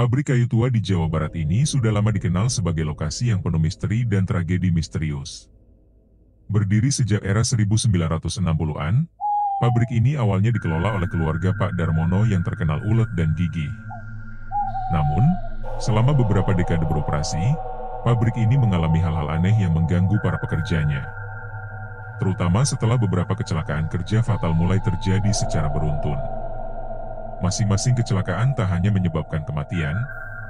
Pabrik kayu tua di Jawa Barat ini sudah lama dikenal sebagai lokasi yang penuh misteri dan tragedi misterius. Berdiri sejak era 1960-an, pabrik ini awalnya dikelola oleh keluarga Pak Darmono yang terkenal ulet dan gigih. Namun, selama beberapa dekade beroperasi, pabrik ini mengalami hal-hal aneh yang mengganggu para pekerjanya. Terutama setelah beberapa kecelakaan kerja fatal mulai terjadi secara beruntun. Masing-masing kecelakaan tak hanya menyebabkan kematian,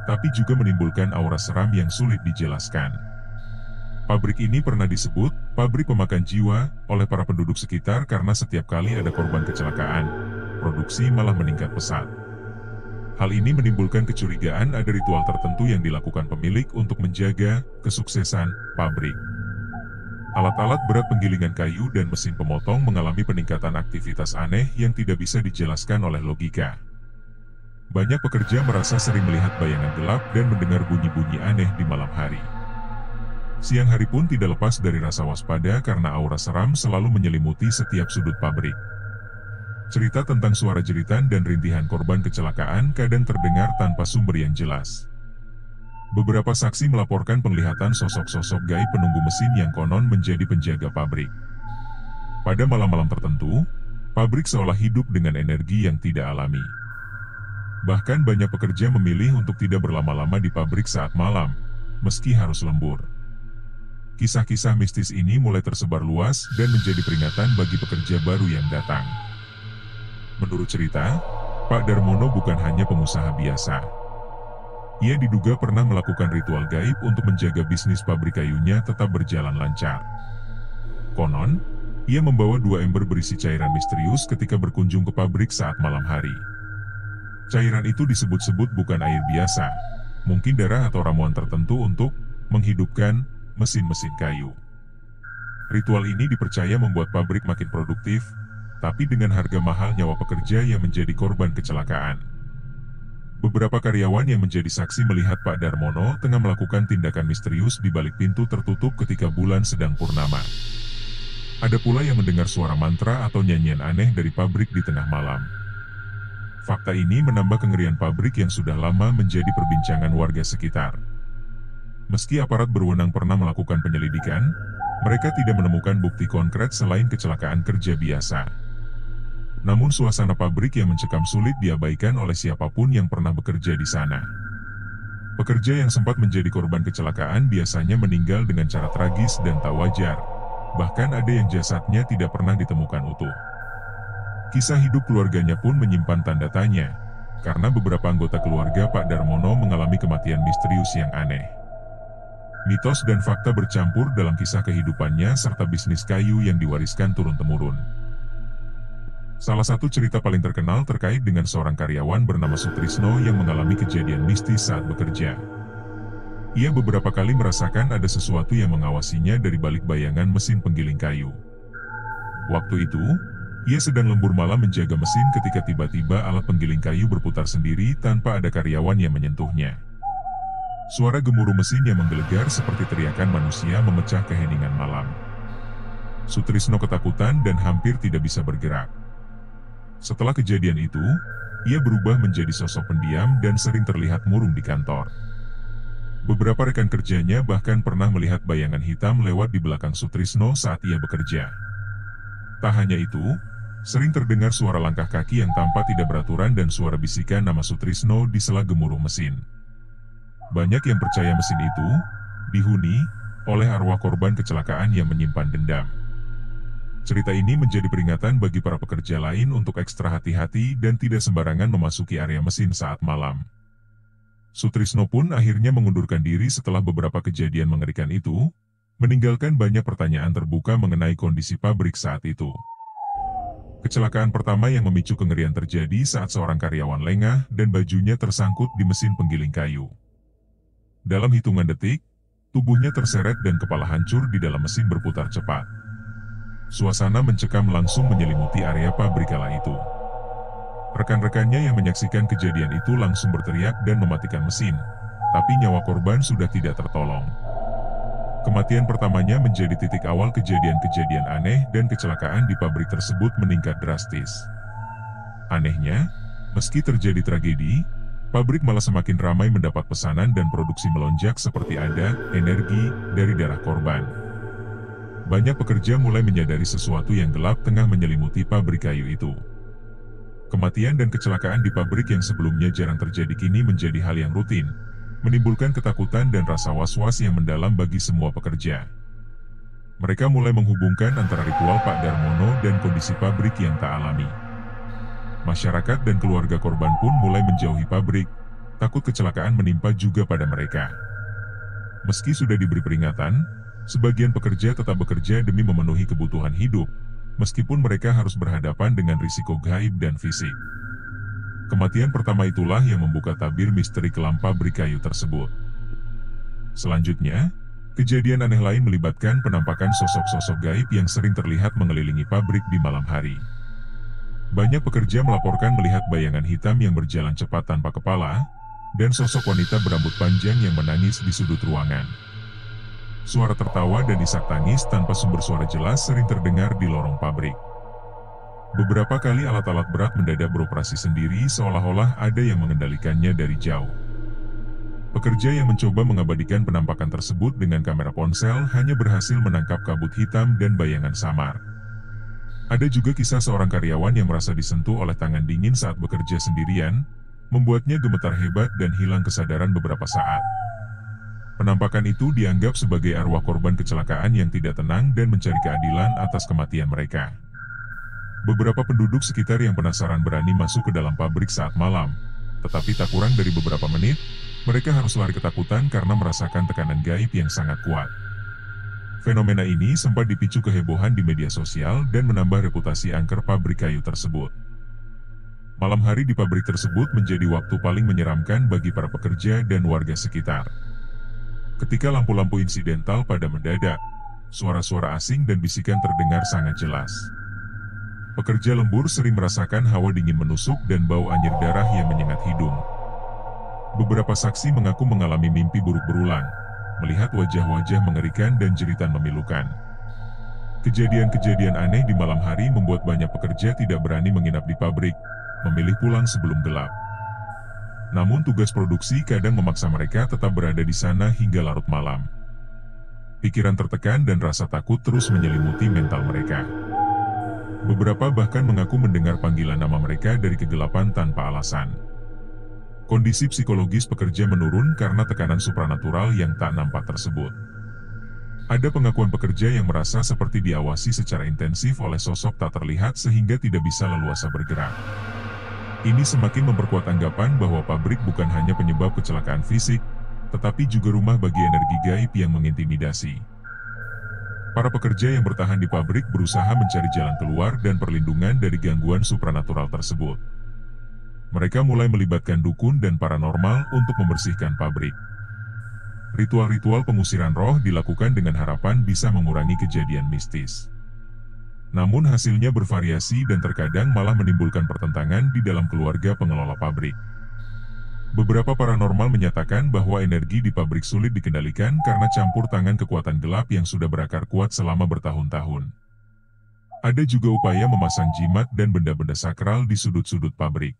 tapi juga menimbulkan aura seram yang sulit dijelaskan. Pabrik ini pernah disebut pabrik pemakan jiwa oleh para penduduk sekitar karena setiap kali ada korban kecelakaan, produksi malah meningkat pesat. Hal ini menimbulkan kecurigaan ada ritual tertentu yang dilakukan pemilik untuk menjaga kesuksesan pabrik. Alat-alat berat penggilingan kayu dan mesin pemotong mengalami peningkatan aktivitas aneh yang tidak bisa dijelaskan oleh logika. Banyak pekerja merasa sering melihat bayangan gelap dan mendengar bunyi-bunyi aneh di malam hari. Siang hari pun tidak lepas dari rasa waspada karena aura seram selalu menyelimuti setiap sudut pabrik. Cerita tentang suara jeritan dan rintihan korban kecelakaan kadang terdengar tanpa sumber yang jelas. Beberapa saksi melaporkan penglihatan sosok-sosok gaib penunggu mesin yang konon menjadi penjaga pabrik. Pada malam-malam tertentu, pabrik seolah hidup dengan energi yang tidak alami. Bahkan banyak pekerja memilih untuk tidak berlama-lama di pabrik saat malam, meski harus lembur. Kisah-kisah mistis ini mulai tersebar luas dan menjadi peringatan bagi pekerja baru yang datang. Menurut cerita, Pak Darmono bukan hanya pengusaha biasa. Ia diduga pernah melakukan ritual gaib untuk menjaga bisnis pabrik kayunya tetap berjalan lancar. Konon, ia membawa 2 ember berisi cairan misterius ketika berkunjung ke pabrik saat malam hari. Cairan itu disebut-sebut bukan air biasa, mungkin darah atau ramuan tertentu untuk menghidupkan mesin-mesin kayu. Ritual ini dipercaya membuat pabrik makin produktif, tapi dengan harga mahal nyawa pekerja yang menjadi korban kecelakaan. Beberapa karyawan yang menjadi saksi melihat Pak Darmono tengah melakukan tindakan misterius di balik pintu tertutup ketika bulan sedang purnama. Ada pula yang mendengar suara mantra atau nyanyian aneh dari pabrik di tengah malam. Fakta ini menambah kengerian pabrik yang sudah lama menjadi perbincangan warga sekitar. Meski aparat berwenang pernah melakukan penyelidikan, mereka tidak menemukan bukti konkret selain kecelakaan kerja biasa. Namun suasana pabrik yang mencekam sulit diabaikan oleh siapapun yang pernah bekerja di sana. Pekerja yang sempat menjadi korban kecelakaan biasanya meninggal dengan cara tragis dan tak wajar. Bahkan ada yang jasadnya tidak pernah ditemukan utuh. Kisah hidup keluarganya pun menyimpan tanda tanya, karena beberapa anggota keluarga Pak Darmono mengalami kematian misterius yang aneh. Mitos dan fakta bercampur dalam kisah kehidupannya serta bisnis kayu yang diwariskan turun-temurun. Salah satu cerita paling terkenal terkait dengan seorang karyawan bernama Sutrisno yang mengalami kejadian mistis saat bekerja. Ia beberapa kali merasakan ada sesuatu yang mengawasinya dari balik bayangan mesin penggiling kayu. Waktu itu, ia sedang lembur malam menjaga mesin ketika tiba-tiba alat penggiling kayu berputar sendiri tanpa ada karyawan yang menyentuhnya. Suara gemuruh mesin yang menggelegar seperti teriakan manusia memecah keheningan malam. Sutrisno ketakutan dan hampir tidak bisa bergerak. Setelah kejadian itu, ia berubah menjadi sosok pendiam dan sering terlihat murung di kantor. Beberapa rekan kerjanya bahkan pernah melihat bayangan hitam lewat di belakang Sutrisno saat ia bekerja. Tak hanya itu, sering terdengar suara langkah kaki yang tampak tidak beraturan dan suara bisikan nama Sutrisno di sela gemuruh mesin. Banyak yang percaya mesin itu dihuni oleh arwah korban kecelakaan yang menyimpan dendam. Cerita ini menjadi peringatan bagi para pekerja lain untuk ekstra hati-hati dan tidak sembarangan memasuki area mesin saat malam. Sutrisno pun akhirnya mengundurkan diri setelah beberapa kejadian mengerikan itu, meninggalkan banyak pertanyaan terbuka mengenai kondisi pabrik saat itu. Kecelakaan pertama yang memicu kengerian terjadi saat seorang karyawan lengah dan bajunya tersangkut di mesin penggiling kayu. Dalam hitungan detik, tubuhnya terseret dan kepala hancur di dalam mesin berputar cepat. Suasana mencekam langsung menyelimuti area pabrik kala itu. Rekan-rekannya yang menyaksikan kejadian itu langsung berteriak dan mematikan mesin, tapi nyawa korban sudah tidak tertolong. Kematian pertamanya menjadi titik awal kejadian-kejadian aneh dan kecelakaan di pabrik tersebut meningkat drastis. Anehnya, meski terjadi tragedi, Pabrik malah semakin ramai mendapat pesanan dan produksi melonjak seperti ada energi dari darah korban. Banyak pekerja mulai menyadari sesuatu yang gelap tengah menyelimuti pabrik kayu itu. Kematian dan kecelakaan di pabrik yang sebelumnya jarang terjadi kini menjadi hal yang rutin, menimbulkan ketakutan dan rasa was-was yang mendalam bagi semua pekerja. Mereka mulai menghubungkan antara ritual Pak Darmono dan kondisi pabrik yang tak alami. Masyarakat dan keluarga korban pun mulai menjauhi pabrik, takut kecelakaan menimpa juga pada mereka. Meski sudah diberi peringatan, sebagian pekerja tetap bekerja demi memenuhi kebutuhan hidup, meskipun mereka harus berhadapan dengan risiko gaib dan fisik. Kematian pertama itulah yang membuka tabir misteri kelam pabrik kayu tersebut. Selanjutnya, kejadian aneh lain melibatkan penampakan sosok-sosok gaib yang sering terlihat mengelilingi pabrik di malam hari. Banyak pekerja melaporkan melihat bayangan hitam yang berjalan cepat tanpa kepala, dan sosok wanita berambut panjang yang menangis di sudut ruangan. Suara tertawa dan isak tangis tanpa sumber suara jelas sering terdengar di lorong pabrik. Beberapa kali alat-alat berat mendadak beroperasi sendiri seolah-olah ada yang mengendalikannya dari jauh. Pekerja yang mencoba mengabadikan penampakan tersebut dengan kamera ponsel hanya berhasil menangkap kabut hitam dan bayangan samar. Ada juga kisah seorang karyawan yang merasa disentuh oleh tangan dingin saat bekerja sendirian, membuatnya gemetar hebat dan hilang kesadaran beberapa saat. Penampakan itu dianggap sebagai arwah korban kecelakaan yang tidak tenang dan mencari keadilan atas kematian mereka. Beberapa penduduk sekitar yang penasaran berani masuk ke dalam pabrik saat malam, tetapi tak kurang dari beberapa menit, mereka harus lari ketakutan karena merasakan tekanan gaib yang sangat kuat. Fenomena ini sempat dipicu kehebohan di media sosial dan menambah reputasi angker pabrik kayu tersebut. Malam hari di pabrik tersebut menjadi waktu paling menyeramkan bagi para pekerja dan warga sekitar. Ketika lampu-lampu insidental pada mendadak, suara-suara asing dan bisikan terdengar sangat jelas. Pekerja lembur sering merasakan hawa dingin menusuk dan bau anyir darah yang menyengat hidung. Beberapa saksi mengaku mengalami mimpi buruk berulang, melihat wajah-wajah mengerikan dan jeritan memilukan. Kejadian-kejadian aneh di malam hari membuat banyak pekerja tidak berani menginap di pabrik, memilih pulang sebelum gelap. Namun tugas produksi kadang memaksa mereka tetap berada di sana hingga larut malam. Pikiran tertekan dan rasa takut terus menyelimuti mental mereka. Beberapa bahkan mengaku mendengar panggilan nama mereka dari kegelapan tanpa alasan. Kondisi psikologis pekerja menurun karena tekanan supranatural yang tak nampak tersebut. Ada pengakuan pekerja yang merasa seperti diawasi secara intensif oleh sosok tak terlihat sehingga tidak bisa leluasa bergerak. Ini semakin memperkuat anggapan bahwa pabrik bukan hanya penyebab kecelakaan fisik, tetapi juga rumah bagi energi gaib yang mengintimidasi. Para pekerja yang bertahan di pabrik berusaha mencari jalan keluar dan perlindungan dari gangguan supranatural tersebut. Mereka mulai melibatkan dukun dan paranormal untuk membersihkan pabrik. Ritual-ritual pengusiran roh dilakukan dengan harapan bisa mengurangi kejadian mistis. Namun hasilnya bervariasi dan terkadang malah menimbulkan pertentangan di dalam keluarga pengelola pabrik. Beberapa paranormal menyatakan bahwa energi di pabrik sulit dikendalikan karena campur tangan kekuatan gelap yang sudah berakar kuat selama bertahun-tahun. Ada juga upaya memasang jimat dan benda-benda sakral di sudut-sudut pabrik.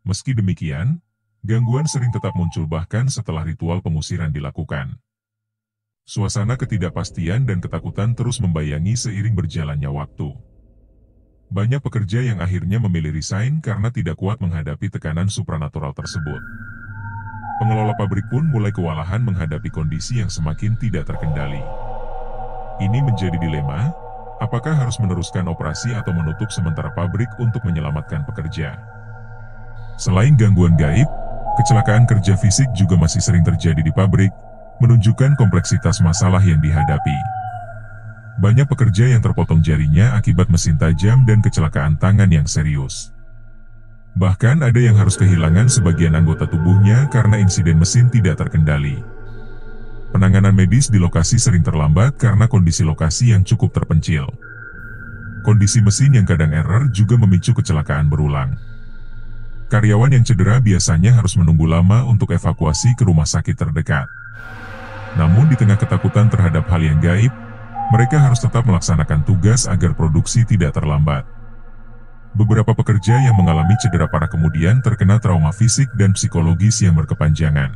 Meski demikian, gangguan sering tetap muncul bahkan setelah ritual pengusiran dilakukan. Suasana ketidakpastian dan ketakutan terus membayangi seiring berjalannya waktu. Banyak pekerja yang akhirnya memilih resign karena tidak kuat menghadapi tekanan supranatural tersebut. Pengelola pabrik pun mulai kewalahan menghadapi kondisi yang semakin tidak terkendali. Ini menjadi dilema, apakah harus meneruskan operasi atau menutup sementara pabrik untuk menyelamatkan pekerja. Selain gangguan gaib, kecelakaan kerja fisik juga masih sering terjadi di pabrik, menunjukkan kompleksitas masalah yang dihadapi. Banyak pekerja yang terpotong jarinya akibat mesin tajam dan kecelakaan tangan yang serius. Bahkan ada yang harus kehilangan sebagian anggota tubuhnya karena insiden mesin tidak terkendali. Penanganan medis di lokasi sering terlambat karena kondisi lokasi yang cukup terpencil. Kondisi mesin yang kadang error juga memicu kecelakaan berulang. Karyawan yang cedera biasanya harus menunggu lama untuk evakuasi ke rumah sakit terdekat. Namun di tengah ketakutan terhadap hal yang gaib, mereka harus tetap melaksanakan tugas agar produksi tidak terlambat. Beberapa pekerja yang mengalami cedera parah kemudian terkena trauma fisik dan psikologis yang berkepanjangan.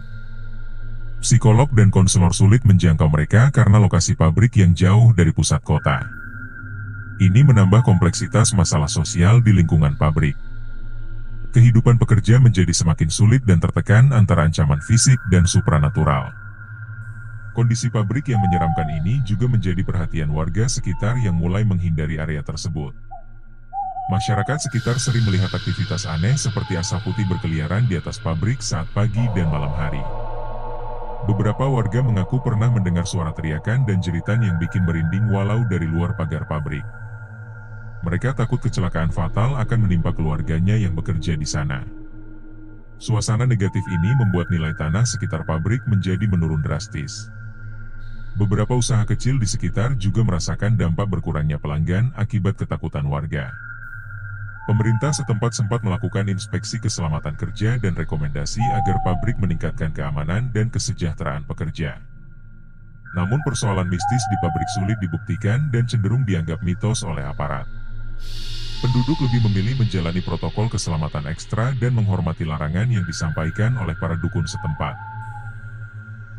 Psikolog dan konselor sulit menjangkau mereka karena lokasi pabrik yang jauh dari pusat kota. Ini menambah kompleksitas masalah sosial di lingkungan pabrik. Kehidupan pekerja menjadi semakin sulit dan tertekan antara ancaman fisik dan supranatural. Kondisi pabrik yang menyeramkan ini juga menjadi perhatian warga sekitar yang mulai menghindari area tersebut. Masyarakat sekitar sering melihat aktivitas aneh seperti asap putih berkeliaran di atas pabrik saat pagi dan malam hari. Beberapa warga mengaku pernah mendengar suara teriakan dan jeritan yang bikin merinding walau dari luar pagar pabrik. Mereka takut kecelakaan fatal akan menimpa keluarganya yang bekerja di sana. Suasana negatif ini membuat nilai tanah sekitar pabrik menjadi menurun drastis. Beberapa usaha kecil di sekitar juga merasakan dampak berkurangnya pelanggan akibat ketakutan warga. Pemerintah setempat sempat melakukan inspeksi keselamatan kerja dan rekomendasi agar pabrik meningkatkan keamanan dan kesejahteraan pekerja. Namun persoalan mistis di pabrik sulit dibuktikan dan cenderung dianggap mitos oleh aparat. Penduduk lebih memilih menjalani protokol keselamatan ekstra dan menghormati larangan yang disampaikan oleh para dukun setempat.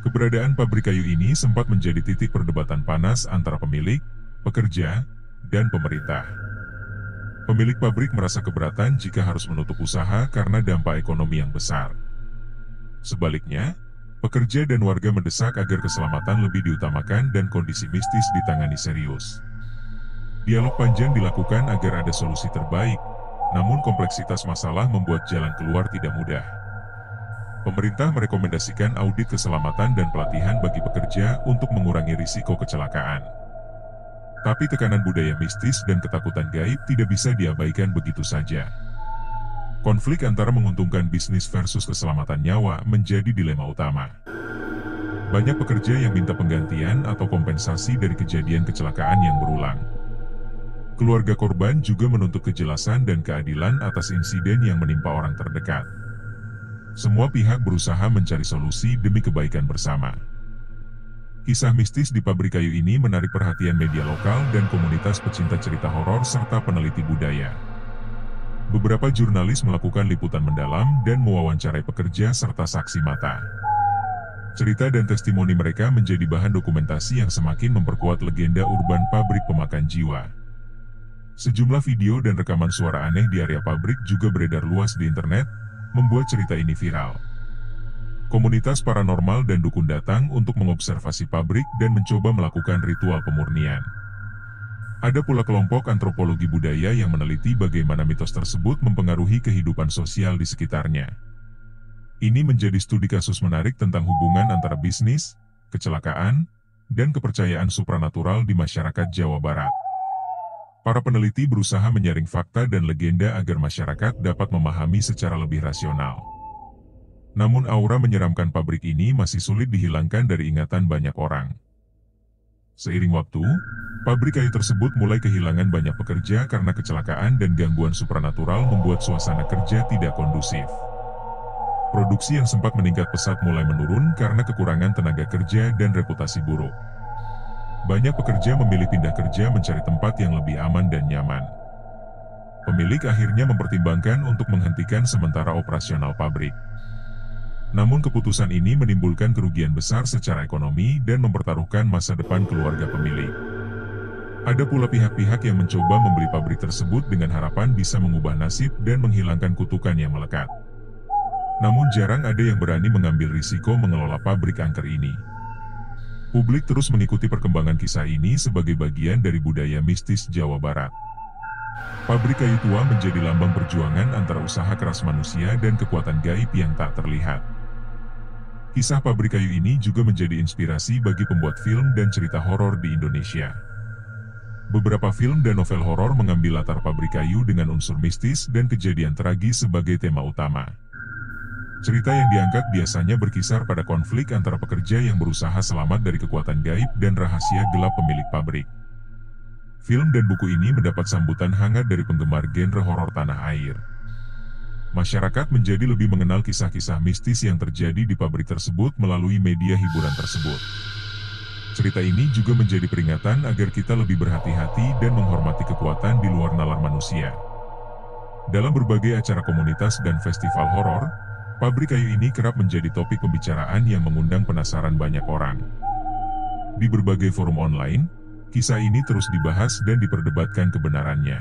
Keberadaan pabrik kayu ini sempat menjadi titik perdebatan panas antara pemilik, pekerja, dan pemerintah. Pemilik pabrik merasa keberatan jika harus menutup usaha karena dampak ekonomi yang besar. Sebaliknya, pekerja dan warga mendesak agar keselamatan lebih diutamakan dan kondisi mistis ditangani serius. Dialog panjang dilakukan agar ada solusi terbaik, namun kompleksitas masalah membuat jalan keluar tidak mudah. Pemerintah merekomendasikan audit keselamatan dan pelatihan bagi pekerja untuk mengurangi risiko kecelakaan. Tapi tekanan budaya mistis dan ketakutan gaib tidak bisa diabaikan begitu saja. Konflik antara menguntungkan bisnis versus keselamatan nyawa menjadi dilema utama. Banyak pekerja yang minta penggantian atau kompensasi dari kejadian kecelakaan yang berulang. Keluarga korban juga menuntut kejelasan dan keadilan atas insiden yang menimpa orang terdekat. Semua pihak berusaha mencari solusi demi kebaikan bersama. Kisah mistis di pabrik kayu ini menarik perhatian media lokal dan komunitas pecinta cerita horor serta peneliti budaya. Beberapa jurnalis melakukan liputan mendalam dan mewawancarai pekerja serta saksi mata. Cerita dan testimoni mereka menjadi bahan dokumentasi yang semakin memperkuat legenda urban pabrik pemakan jiwa. Sejumlah video dan rekaman suara aneh di area pabrik juga beredar luas di internet, membuat cerita ini viral. Komunitas paranormal dan dukun datang untuk mengobservasi pabrik dan mencoba melakukan ritual pemurnian. Ada pula kelompok antropologi budaya yang meneliti bagaimana mitos tersebut mempengaruhi kehidupan sosial di sekitarnya. Ini menjadi studi kasus menarik tentang hubungan antara bisnis, kecelakaan, dan kepercayaan supranatural di masyarakat Jawa Barat. Para peneliti berusaha menyaring fakta dan legenda agar masyarakat dapat memahami secara lebih rasional. Namun aura menyeramkan pabrik ini masih sulit dihilangkan dari ingatan banyak orang. Seiring waktu, pabrik kayu tersebut mulai kehilangan banyak pekerja karena kecelakaan dan gangguan supranatural membuat suasana kerja tidak kondusif. Produksi yang sempat meningkat pesat mulai menurun karena kekurangan tenaga kerja dan reputasi buruk. Banyak pekerja memilih pindah kerja mencari tempat yang lebih aman dan nyaman. Pemilik akhirnya mempertimbangkan untuk menghentikan sementara operasional pabrik. Namun keputusan ini menimbulkan kerugian besar secara ekonomi dan mempertaruhkan masa depan keluarga pemilik. Ada pula pihak-pihak yang mencoba membeli pabrik tersebut dengan harapan bisa mengubah nasib dan menghilangkan kutukan yang melekat. Namun jarang ada yang berani mengambil risiko mengelola pabrik angker ini. Publik terus mengikuti perkembangan kisah ini sebagai bagian dari budaya mistis Jawa Barat. Pabrik kayu tua menjadi lambang perjuangan antara usaha keras manusia dan kekuatan gaib yang tak terlihat. Kisah pabrik kayu ini juga menjadi inspirasi bagi pembuat film dan cerita horor di Indonesia. Beberapa film dan novel horor mengambil latar pabrik kayu dengan unsur mistis dan kejadian tragis sebagai tema utama. Cerita yang diangkat biasanya berkisar pada konflik antara pekerja yang berusaha selamat dari kekuatan gaib dan rahasia gelap pemilik pabrik. Film dan buku ini mendapat sambutan hangat dari penggemar genre horor tanah air. Masyarakat menjadi lebih mengenal kisah-kisah mistis yang terjadi di pabrik tersebut melalui media hiburan tersebut. Cerita ini juga menjadi peringatan agar kita lebih berhati-hati dan menghormati kekuatan di luar nalar manusia. Dalam berbagai acara komunitas dan festival horor, pabrik kayu ini kerap menjadi topik pembicaraan yang mengundang penasaran banyak orang. Di berbagai forum online, kisah ini terus dibahas dan diperdebatkan kebenarannya.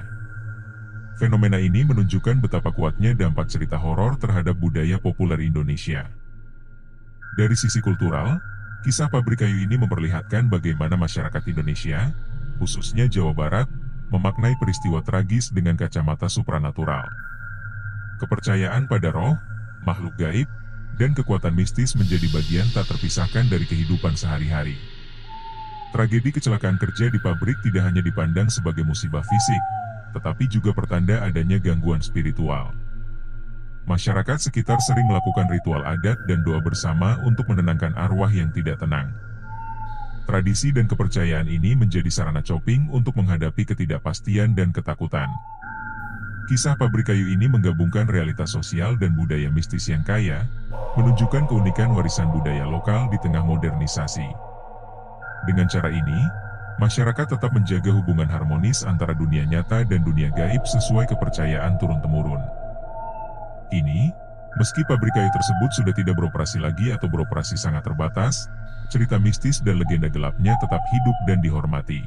Fenomena ini menunjukkan betapa kuatnya dampak cerita horor terhadap budaya populer Indonesia. Dari sisi kultural, kisah pabrik kayu ini memperlihatkan bagaimana masyarakat Indonesia, khususnya Jawa Barat, memaknai peristiwa tragis dengan kacamata supranatural. Kepercayaan pada roh, makhluk gaib, dan kekuatan mistis menjadi bagian tak terpisahkan dari kehidupan sehari-hari. Tragedi kecelakaan kerja di pabrik tidak hanya dipandang sebagai musibah fisik, tetapi juga pertanda adanya gangguan spiritual. Masyarakat sekitar sering melakukan ritual adat dan doa bersama untuk menenangkan arwah yang tidak tenang. Tradisi dan kepercayaan ini menjadi sarana coping untuk menghadapi ketidakpastian dan ketakutan. Kisah pabrik kayu ini menggabungkan realitas sosial dan budaya mistis yang kaya, menunjukkan keunikan warisan budaya lokal di tengah modernisasi. Dengan cara ini, masyarakat tetap menjaga hubungan harmonis antara dunia nyata dan dunia gaib sesuai kepercayaan turun-temurun. Kini, meski pabrik kayu tersebut sudah tidak beroperasi lagi atau beroperasi sangat terbatas, cerita mistis dan legenda gelapnya tetap hidup dan dihormati.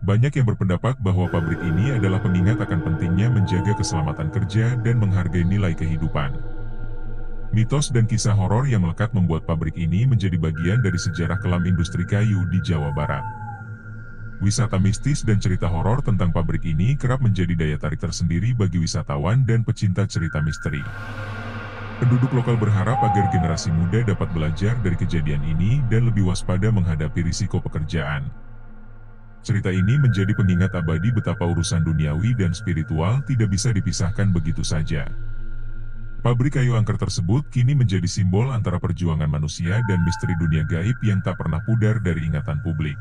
Banyak yang berpendapat bahwa pabrik ini adalah pengingat akan pentingnya menjaga keselamatan kerja dan menghargai nilai kehidupan. Mitos dan kisah horor yang melekat membuat pabrik ini menjadi bagian dari sejarah kelam industri kayu di Jawa Barat. Wisata mistis dan cerita horor tentang pabrik ini kerap menjadi daya tarik tersendiri bagi wisatawan dan pecinta cerita misteri. Penduduk lokal berharap agar generasi muda dapat belajar dari kejadian ini dan lebih waspada menghadapi risiko pekerjaan. Cerita ini menjadi pengingat abadi betapa urusan duniawi dan spiritual tidak bisa dipisahkan begitu saja. Pabrik kayu angker tersebut kini menjadi simbol antara perjuangan manusia dan misteri dunia gaib yang tak pernah pudar dari ingatan publik.